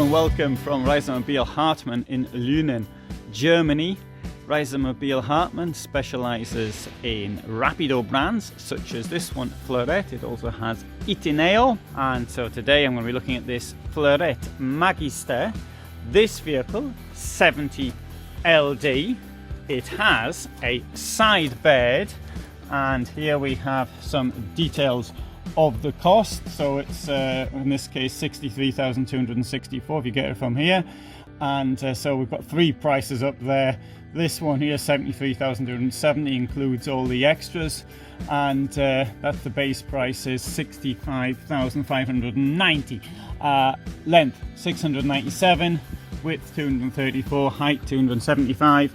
and welcome from Reisemobile Harmann in Lünen, Germany. Reisemobile Harmann specialises in Rapido brands such as this one, Fleurette. It also has Itineo, and so today I'm going to be looking at this Fleurette Magister. This vehicle, 70 LD. It has a side bed, and here we have some details of the cost. So it's in this case 63,264 if you get it from here, and so we've got three prices up there. This one here, 73,270, includes all the extras, and that's the base price is 65,590. Length 697, width 234, height 275,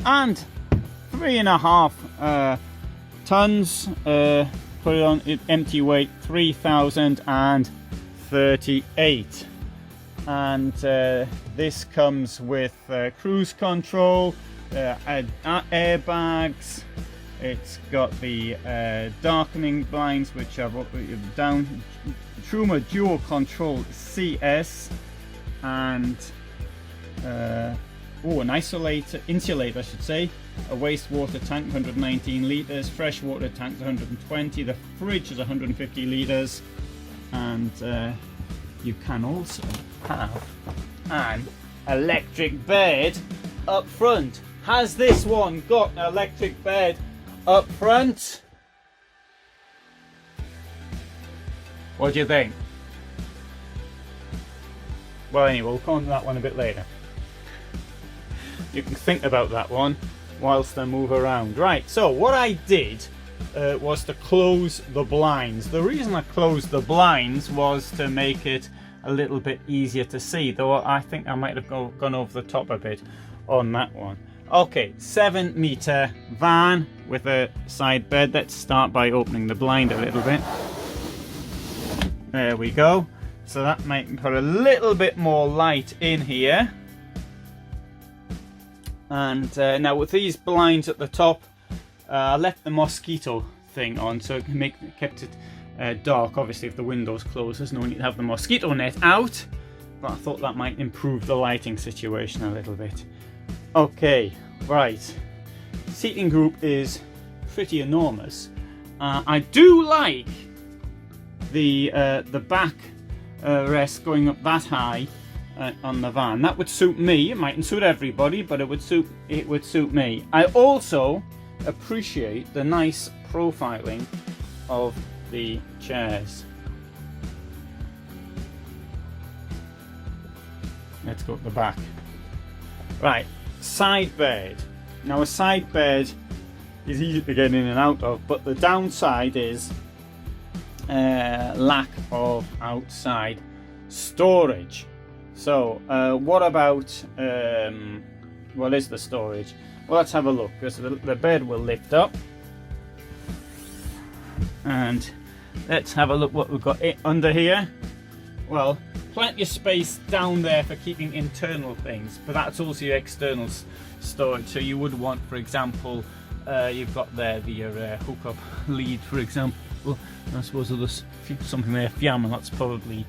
and 3.5 tons. Put it on empty weight 3,038, and this comes with cruise control, airbags. It's got the darkening blinds, which are down, Truma dual control CS, and an insulator I should say, a wastewater tank 119 litres, freshwater tank 120, the fridge is 150 litres, and you can also have an electric bed up front. Has this one got an electric bed up front? What do you think? Well, anyway, we'll come on to that one a bit later. You can think about that one whilst I move around. Right, so what I did was to close the blinds. The reason I closed the blinds was to make it a little bit easier to see, though I think I might have gone over the top a bit on that one. Okay, 7-meter van with a side bed. Let's start by opening the blind a little bit. There we go. So that might put a little bit more light in here. And now with these blinds at the top, I left the mosquito thing on so it kept it dark. Obviously if the window's closed there's no need to have the mosquito net out, but I thought that might improve the lighting situation a little bit. Okay, right, seating group is pretty enormous. I do like the back rest going up that high on the van. That would suit me. It mightn't suit everybody, but it would suit me. I also appreciate the nice profiling of the chairs. Let's go at the back. Right, side bed. Now a side bed is easy to get in and out of, but the downside is lack of outside storage. So what about what is the storage? Well, let's have a look, because the bed will lift up, and let's have a look what we've got under here. Well, plenty of space down there for keeping internal things, but that's also your external storage. So you would want, for example, you've got there your hookup lead, for example. I suppose there's something there, Fiat, that's probably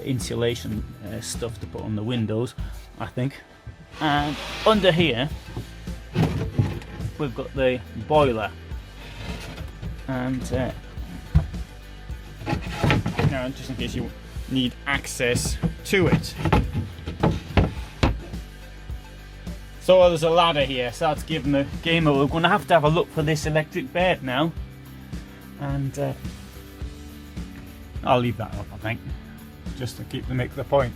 insulation stuff to put on the windows, I think. And under here we've got the boiler, and now just in case you need access to it. So there's a ladder here, so that's giving the gamer. We're going to have a look for this electric bed now, and I'll leave that up, I think, just to make the point.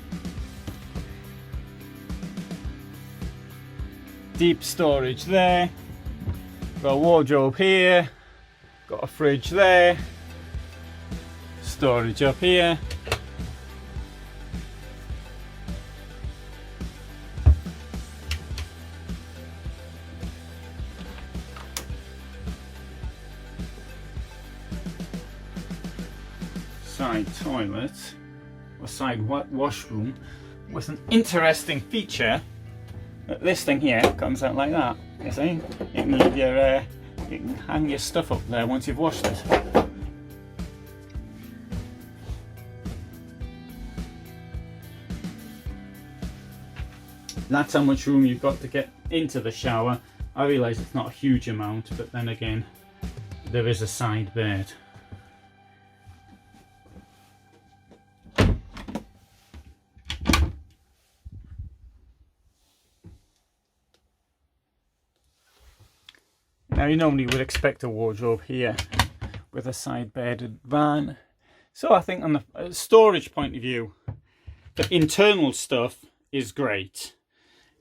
Deep storage there, got a wardrobe here, got a fridge there, storage up here. Side toilet, or side washroom, with an interesting feature that this thing here comes out like that. You see, you can leave your you can hang your stuff up there once you've washed it. That's how much room you've got to get into the shower. I realise it's not a huge amount, but then again, there is a side bed. Now you normally would expect a wardrobe here with a side bedded van. So I think on the storage point of view, the internal stuff is great.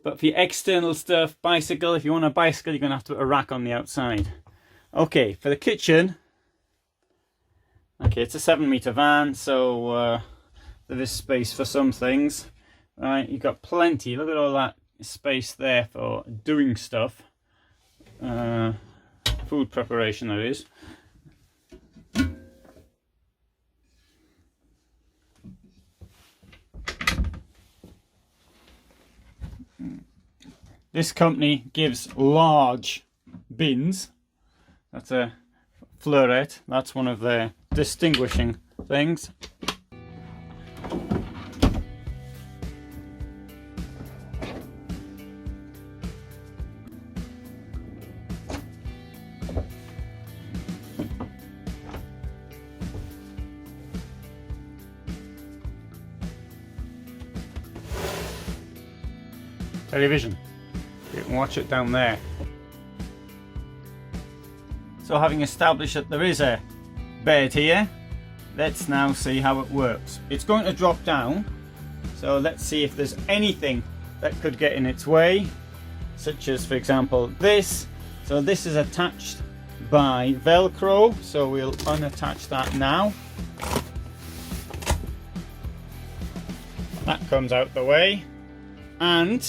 But for your external stuff, bicycle, if you want a bicycle, you're going to have to put a rack on the outside. Okay, for the kitchen, okay, it's a 7-metre van, so there is space for some things. Right, you've got plenty. Look at all that space there for doing stuff. Food preparation, that is. This company gives large bins. That's a Fleurette. That's one of their distinguishing things. Television. You can watch it down there. So having established that there is a bed here, let's now see how it works. It's going to drop down, so let's see if there's anything that could get in its way, such as, for example, this. So this is attached by Velcro, so we'll unattach that now. That comes out the way. And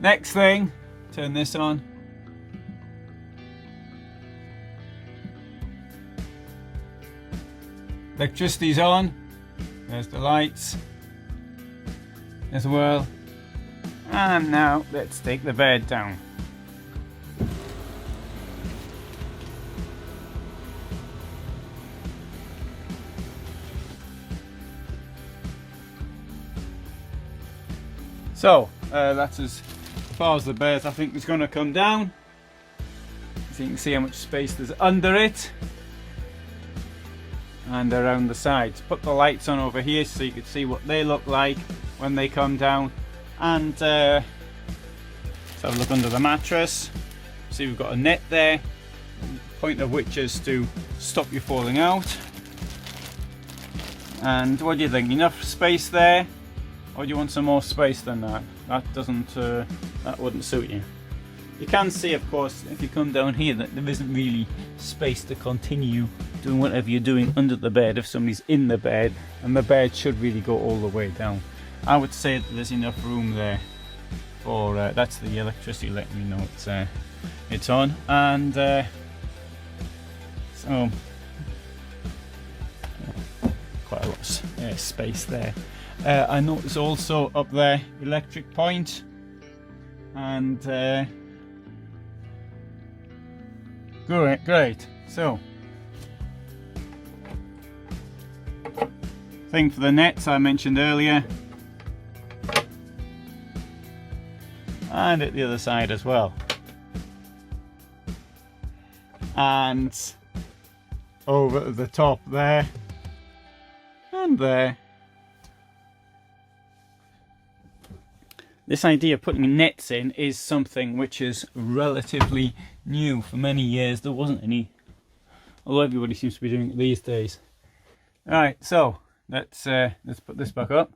next thing, turn this on. Electricity's on. There's the lights as well. And now let's take the bed down. So that's as far as the bed I think is going to come down. So you can see how much space there's under it and around the sides. Put the lights on over here so you can see what they look like when they come down. And let's have a look under the mattress. See, we've got a net there, point of which is to stop you falling out. And what do you think? Enough space there, or do you want some more space than that? That doesn't, that wouldn't suit you. You can see, of course, if you come down here, that there isn't really space to continue doing whatever you're doing under the bed if somebody's in the bed, and the bed should really go all the way down. I would say that there's enough room there for, that's the electricity letting me know it's on, and so quite a lot of space there. I notice also up there electric point, and great. So thing for the nets I mentioned earlier, and at the other side as well, and over at the top there and there. This idea of putting nets in is something which is relatively new. For many years there wasn't any, although everybody seems to be doing it these days. Alright, so let's put this back up.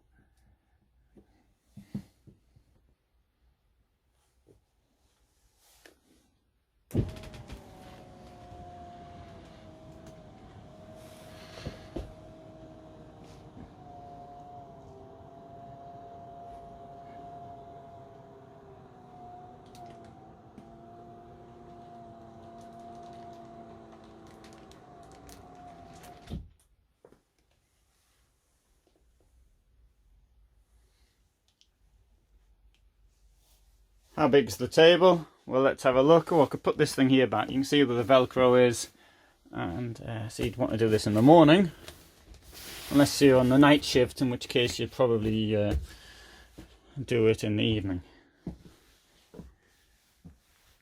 How big is the table? Well, let's have a look. Oh, I could put this thing here back. You can see where the Velcro is, and so you'd want to do this in the morning, unless you're on the night shift, in which case you'd probably do it in the evening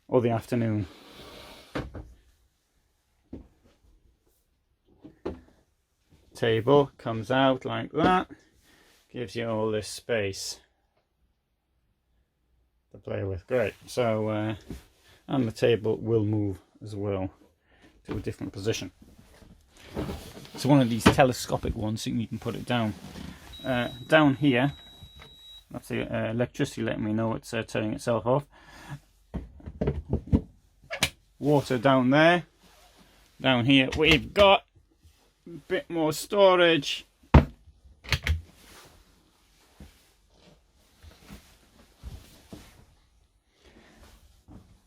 or the afternoon. Table comes out like that, gives you all this space to play with. Great. So and the table will move as well to a different position. It's one of these telescopic ones, so you can put it down. Down here, that's the electricity letting me know it's turning itself off. Water down there. Down here we've got a bit more storage.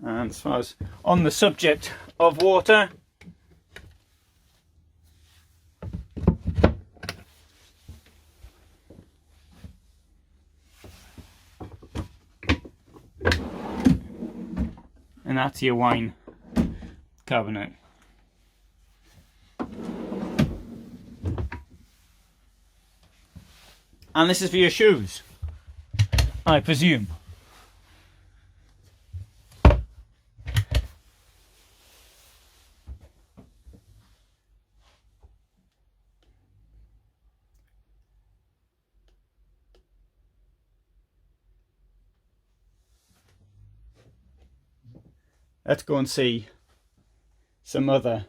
And as far as on the subject of water, and that's your wine cabinet. And this is for your shoes, I presume. Let's go and see some other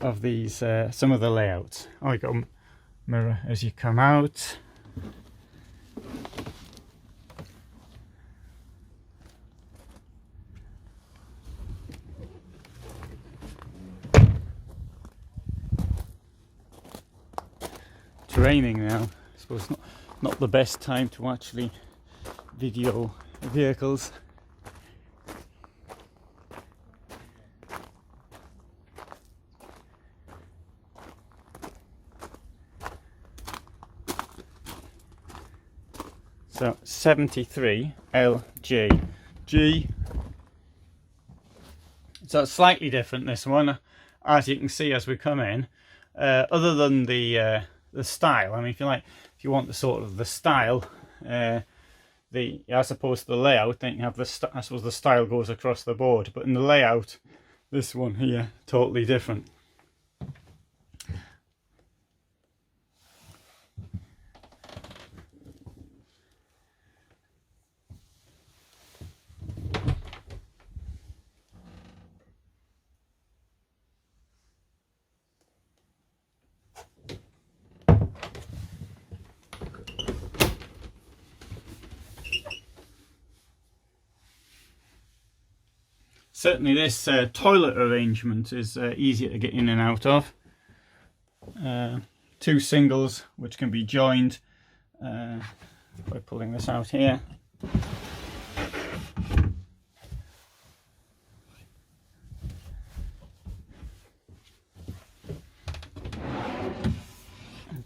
of these, some of the layouts. Oh, you got a mirror as you come out. It's raining now. I suppose not the best time to actually video vehicles. So 73 LG. So it's slightly different, this one, as you can see as we come in. Other than the style, I mean, if you want the sort of the style, as opposed to the layout, then you have the I suppose the style goes across the board. But in the layout, this one here totally different. Certainly this toilet arrangement is easier to get in and out of. Two singles which can be joined by pulling this out here.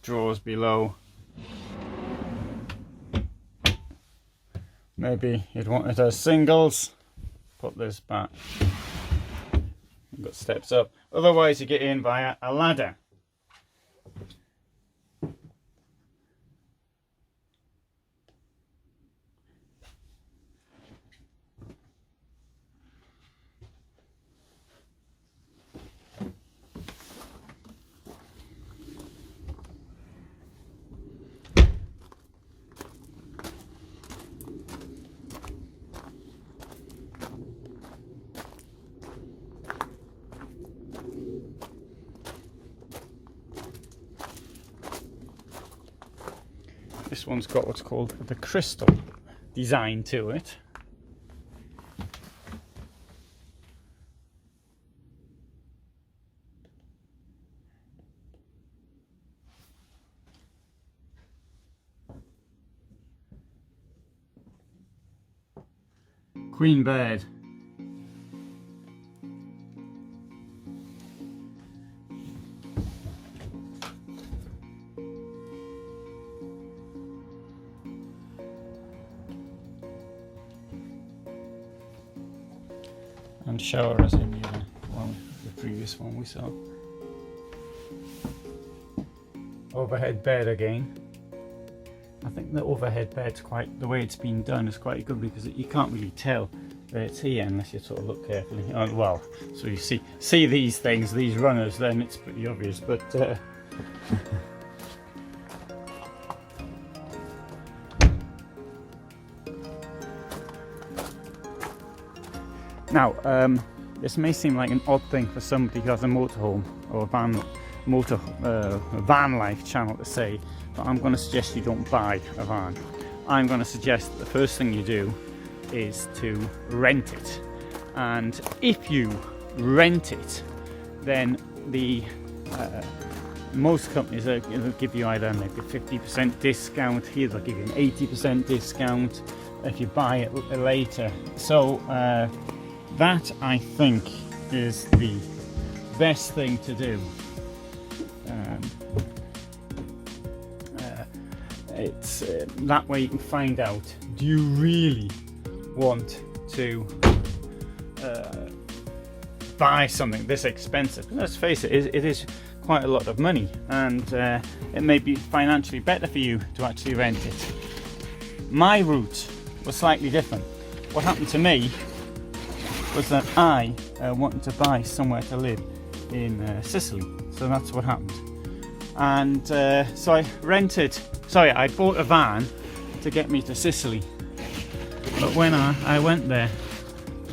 Drawers below. Maybe you'd want it as singles. Put this back. You've got steps up. Otherwise you get in via a ladder. This one's got what's called the crystal design to it. Queen bed. And shower as in the previous one we saw. Overhead bed again. I think think the overhead bed's quite, the way it's been done is quite good, because you can't really tell that it's here unless you sort of look carefully. Well, so you see these things, these runners, then it's pretty obvious, but now, this may seem like an odd thing for somebody who has a motorhome or a van life channel to say, but I'm going to suggest you don't buy a van. I'm going to suggest the first thing you do is to rent it, and if you rent it, then the most companies will give you either maybe a 50% discount. Here they'll give you an 80% discount if you buy it later. So that, I think, is the best thing to do. It's that way you can find out, do you really want to buy something this expensive? Let's face it, it is quite a lot of money, and it may be financially better for you to actually rent it. My route was slightly different. What happened to me was that I wanted to buy somewhere to live in Sicily, so that's what happened. And so I bought a van to get me to Sicily, but when I went there,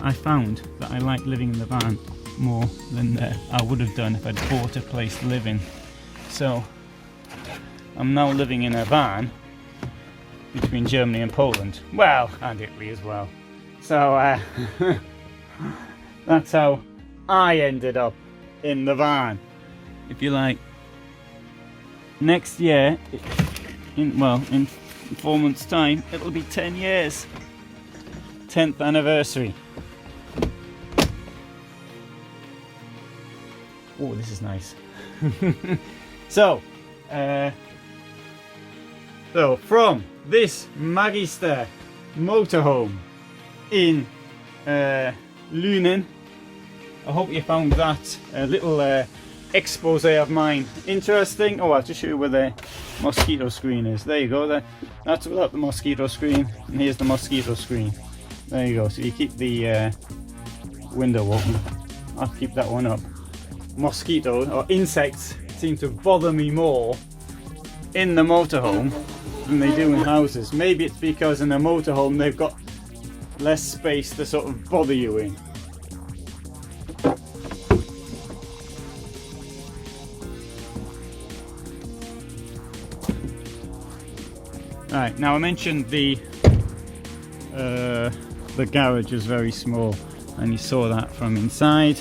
I found that I like living in the van more than I would have done if I'd bought a place to live in. So I'm now living in a van between Germany and Poland, well, and Italy as well. So that's how I ended up in the van, if you like. Next year, in 4 months' time, it'll be 10 years. 10th anniversary. Oh, this is nice. So from this Magister motorhome in Lünen, I hope you found that little expose of mine interesting. Oh, I'll just show you where the mosquito screen is. There you go. That's without the mosquito screen, and here's the mosquito screen. There you go. So you keep the window open. I'll keep that one up. Mosquitoes or insects seem to bother me more in the motorhome than they do in houses. Maybe it's because in a motorhome they've got less space to sort of bother you in. Right, now I mentioned the garage is very small, and you saw that from inside.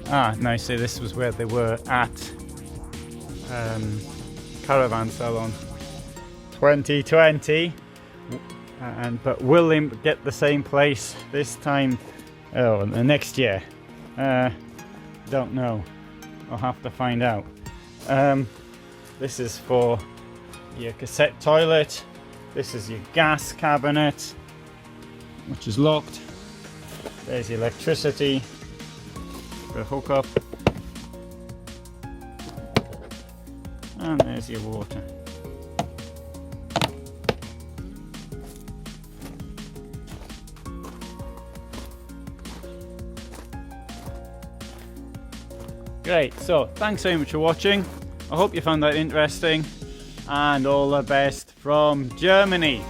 Now say this was where they were at Caravan Salon 2020, but will they get the same place this time? Oh, the next year? Don't know. I'll have to find out. This is for your cassette toilet. This is your gas cabinet, which is locked. There's the electricity, the hookup, and there's your water. Great, so thanks very much for watching. I hope you found that interesting, and all the best from Germany.